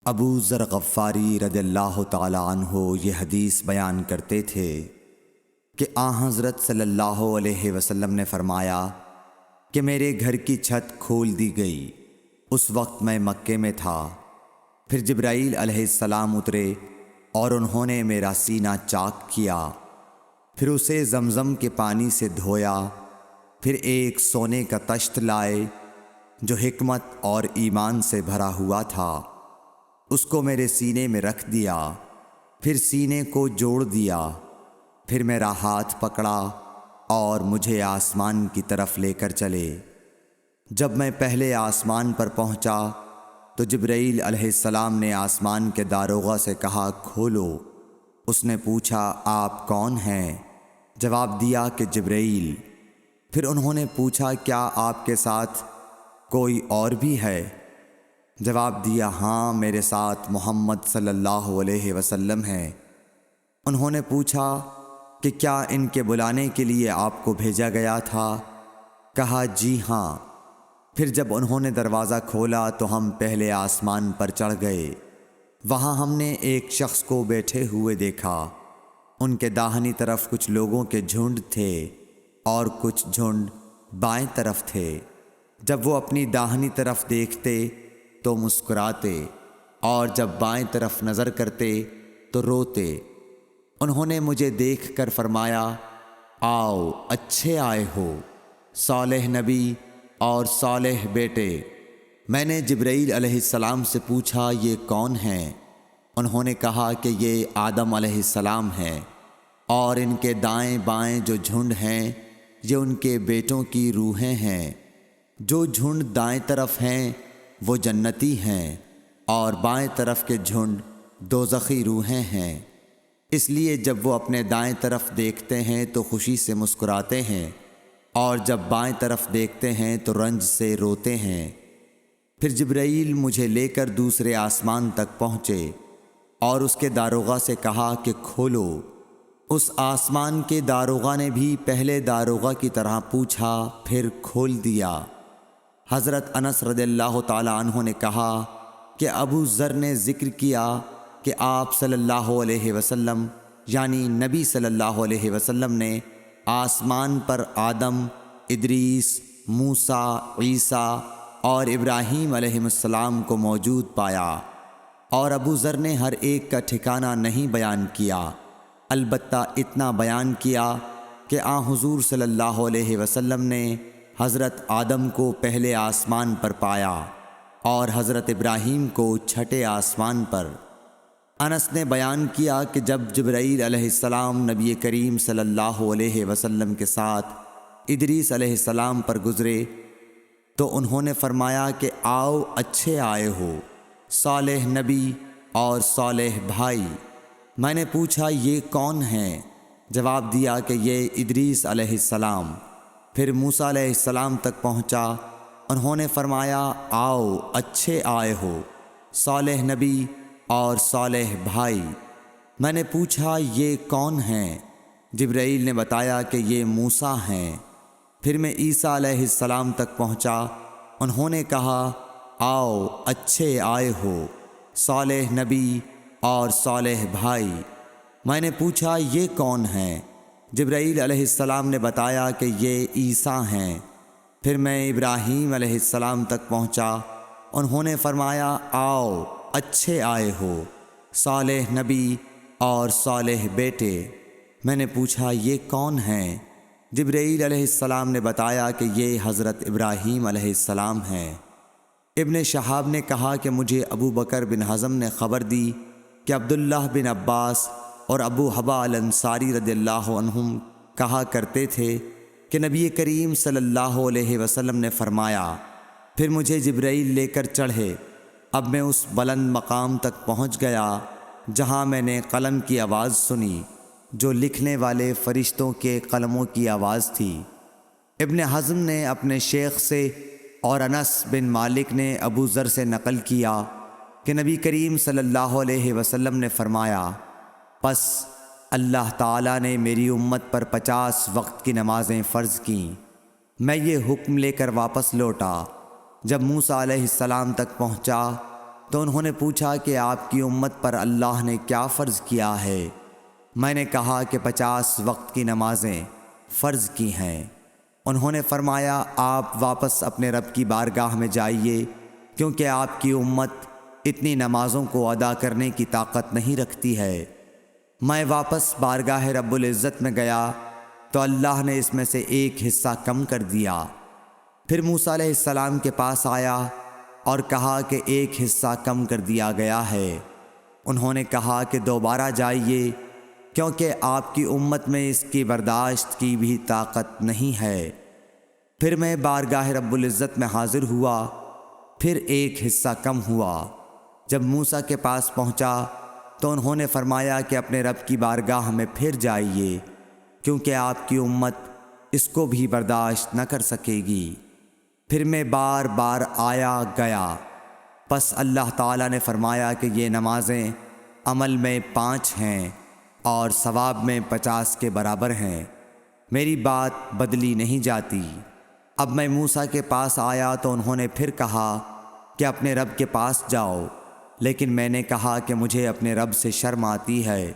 ابو ذر غفاری رضی اللہ تعالی عنہ یہ حدیث بیان کرتے تھے کہ حضرت صلی اللہ علیہ وسلم نے فرمایا کہ میرے گھر کی چھت کھول دی گئی۔ اس وقت میں مکے میں تھا۔ پھر جبرائیل علیہ السلام اترے اور انہوں نے میرا سینہ چاک کیا، پھر اسے زمزم کے پانی سے دھویا، پھر ایک سونے کا تشت لائے جو حکمت اور ایمان سے بھرا ہوا تھا، اس کو میرے سینے میں رکھ دیا، پھر سینے کو جوڑ دیا، پھر میرا ہاتھ پکڑا اور مجھے آسمان کی طرف لے کر چلے۔ جب میں پہلے آسمان پر پہنچا تو جبرائیل علیہ السلام نے آسمان کے داروغہ سے کہا کھولو۔ اس نے پوچھا آپ کون ہیں؟ جواب دیا کہ جبرائیل۔ پھر انہوں نے پوچھا کیا آپ کے ساتھ کوئی اور بھی ہے؟ جواب دیا ہاں، میرے ساتھ محمد صلی اللہ علیہ وسلم ہے۔ انہوں نے پوچھا کہ کیا ان کے بلانے کے لیے آپ کو بھیجا گیا تھا؟ کہا جی ہاں۔ پھر جب انہوں نے دروازہ کھولا تو ہم پہلے آسمان پر چڑھ گئے۔ وہاں ہم نے ایک شخص کو بیٹھے ہوئے دیکھا۔ ان کے داہنی طرف کچھ لوگوں کے جھنڈ تھے اور کچھ جھنڈ بائیں طرف تھے۔ جب وہ اپنی داہنی طرف دیکھتے تو مسکراتے اور جب بائیں طرف نظر کرتے تو روتے۔ انہوں نے مجھے دیکھ کر فرمایا آؤ اچھے آئے ہو، صالح نبی اور صالح بیٹے۔ میں نے جبرائیل علیہ السلام سے پوچھا یہ کون ہیں؟ انہوں نے کہا کہ یہ آدم علیہ السلام ہیں، اور ان کے دائیں بائیں جو جھنڈ ہیں یہ ان کے بیٹوں کی روحیں ہیں۔ جو جھنڈ دائیں طرف ہیں وہ جنتی ہیں، اور بائیں طرف کے جھنڈ دوزخی روحیں ہیں۔ اس لیے جب وہ اپنے دائیں طرف دیکھتے ہیں تو خوشی سے مسکراتے ہیں، اور جب بائیں طرف دیکھتے ہیں تو رنج سے روتے ہیں۔ پھر جبرائیل مجھے لے کر دوسرے آسمان تک پہنچے اور اس کے داروغہ سے کہا کہ کھولو۔ اس آسمان کے داروغہ نے بھی پہلے داروغہ کی طرح پوچھا، پھر کھول دیا۔ حضرت انس رضی اللہ تعالی عنہ نے کہا کہ ابو ذر نے ذکر کیا کہ آپ صلی اللہ علیہ وسلم یعنی نبی صلی اللہ علیہ وسلم نے آسمان پر آدم، ادریس، موسیٰ، عیسیٰ اور ابراہیم علیہ السلام کو موجود پایا، اور ابو ذر نے ہر ایک کا ٹھکانہ نہیں بیان کیا، البتہ اتنا بیان کیا کہ حضور صلی اللہ علیہ وسلم نے حضرت آدم کو پہلے آسمان پر پایا اور حضرت ابراہیم کو چھٹے آسمان پر۔ انس نے بیان کیا کہ جب جبرائیل علیہ السلام نبی کریم صلی اللہ علیہ وسلم کے ساتھ ادریس علیہ السلام پر گزرے تو انہوں نے فرمایا کہ آؤ اچھے آئے ہو، صالح نبی اور صالح بھائی۔ میں نے پوچھا یہ کون ہیں؟ جواب دیا کہ یہ ادریس علیہ السلام۔ پھر موسیٰ علیہ السلام تک پہنچا۔ انہوں نے فرمایا آؤ اچھے آئے ہو، صالح نبی اور صالح بھائی۔ میں نے پوچھا یہ کون ہیں؟ جبرائیل نے بتایا کہ یہ موسیٰ ہیں۔ پھر میں عیسیٰ علیہ السلام تک پہنچا۔ انہوں نے کہا آؤ اچھے آئے ہو، صالح نبی اور صالح بھائی۔ میں نے پوچھا یہ کون ہیں؟ جبرائیل علیہ السلام نے بتایا کہ یہ عیسیٰ ہیں۔ پھر میں ابراہیم علیہ السلام تک پہنچا۔ انہوں نے فرمایا آؤ اچھے آئے ہو، صالح نبی اور صالح بیٹے۔ میں نے پوچھا یہ کون ہیں؟ جبرائیل علیہ السلام نے بتایا کہ یہ حضرت ابراہیم علیہ السلام ہیں۔ ابن شہاب نے کہا کہ مجھے ابو بکر بن حزم نے خبر دی کہ عبداللہ بن عباس اور ابو حبا الانصاری رضی اللہ عنہم کہا کرتے تھے کہ نبی کریم صلی اللہ علیہ وسلم نے فرمایا، پھر مجھے جبرائیل لے کر چڑھے۔ اب میں اس بلند مقام تک پہنچ گیا جہاں میں نے قلم کی آواز سنی جو لکھنے والے فرشتوں کے قلموں کی آواز تھی۔ ابن حزم نے اپنے شیخ سے اور انس بن مالک نے ابو ذر سے نقل کیا کہ نبی کریم صلی اللہ علیہ وسلم نے فرمایا، پس اللہ تعالیٰ نے میری امت پر 50 وقت کی نمازیں فرض کیں۔ میں یہ حکم لے کر واپس لوٹا۔ جب موسیٰ علیہ السلام تک پہنچا تو انہوں نے پوچھا کہ آپ کی امت پر اللہ نے کیا فرض کیا ہے؟ میں نے کہا کہ 50 وقت کی نمازیں فرض کی ہیں۔ انہوں نے فرمایا آپ واپس اپنے رب کی بارگاہ میں جائیے، کیونکہ آپ کی امت اتنی نمازوں کو ادا کرنے کی طاقت نہیں رکھتی ہے۔ میں واپس بارگاہ رب العزت میں گیا تو اللہ نے اس میں سے ایک حصہ کم کر دیا۔ پھر موسیٰ علیہ السلام کے پاس آیا اور کہا کہ ایک حصہ کم کر دیا گیا ہے۔ انہوں نے کہا کہ دوبارہ جائیے، کیونکہ آپ کی امت میں اس کی برداشت کی بھی طاقت نہیں ہے۔ پھر میں بارگاہ رب العزت میں حاضر ہوا، پھر ایک حصہ کم ہوا۔ جب موسیٰ کے پاس پہنچا تو انہوں نے فرمایا کہ اپنے رب کی بارگاہ میں پھر جائیے، کیونکہ آپ کی امت اس کو بھی برداشت نہ کر سکے گی۔ پھر میں بار بار آیا گیا، پس اللہ تعالیٰ نے فرمایا کہ یہ نمازیں عمل میں 5 ہیں اور ثواب میں 50 کے برابر ہیں، میری بات بدلی نہیں جاتی۔ اب میں موسیٰ کے پاس آیا تو انہوں نے پھر کہا کہ اپنے رب کے پاس جاؤ، لیکن میں نے کہا کہ مجھے اپنے رب سے شرم آتی ہے۔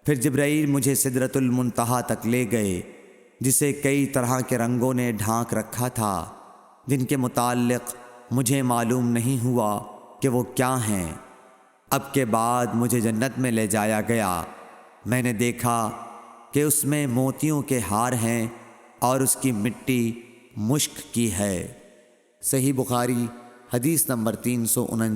پھر جبرائیل مجھے سدرۃ المنتہا تک لے گئے، جسے کئی طرح کے رنگوں نے ڈھانک رکھا تھا، جن کے متعلق مجھے معلوم نہیں ہوا کہ وہ کیا ہیں۔ اب کے بعد مجھے جنت میں لے جایا گیا۔ میں نے دیکھا کہ اس میں موتیوں کے ہار ہیں اور اس کی مٹی مشک کی ہے۔ صحیح بخاری حدیث نمبر 349۔